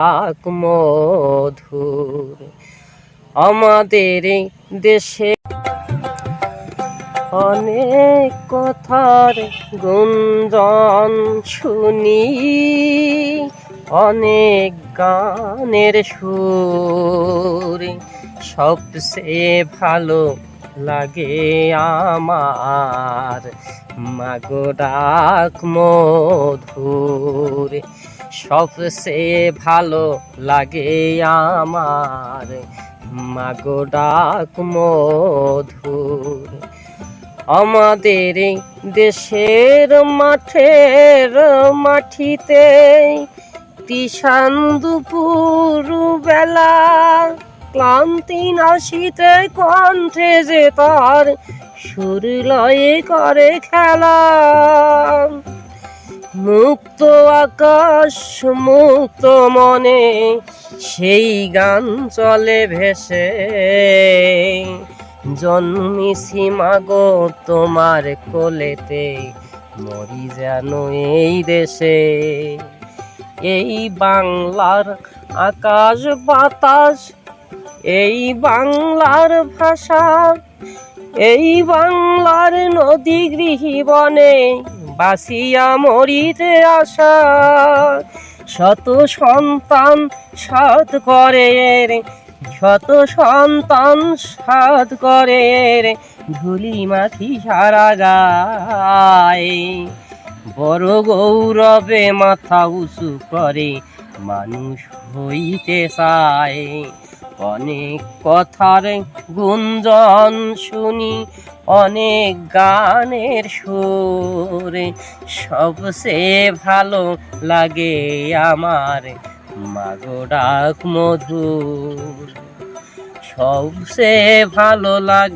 ডাক মধুর আমাদের এই দেশে অনেক কথার গুঞ্জন শুনি, অনেক গানের সুর সবচেয়ে ভালো লাগে আমার মাগো ডাক মধুর। সবচেয়ে ভালো লাগে আমার মাগো ডাক মধুর। আমাদের এই দেশের মাঠের মাটিতে তিসান দুপুর বেলা ক্লান্তি নাশিতে কণ্ঠে যে তার সুর লয়ে করে খেলা। মুক্ত আকাশ মুক্ত মনে সেই গান চলে ভেসে, জন্মিছি মাগো তোমার কোলেতে মরি যেন এই দেশে। এই বাংলার আকাশ বাতাস, এই বাংলার ভাষা, এই বাংলার নদী গৃহবনে বাসিয়া মরিতে আসা। শত সন্তান সাধ করে রে, শত সন্তান সাধ করে রে ধুলি মাখি সারা গায়। বড় গৌরবে মাথা উঁচু করে মানুষ হইতে চায়। অনেক কথার গুঞ্জন শুনি, অনেক গানের সুর সবচেয়ে ভালো লাগে আমার মাগো ডাক মধুর। সবচেয়ে ভালো লাগে।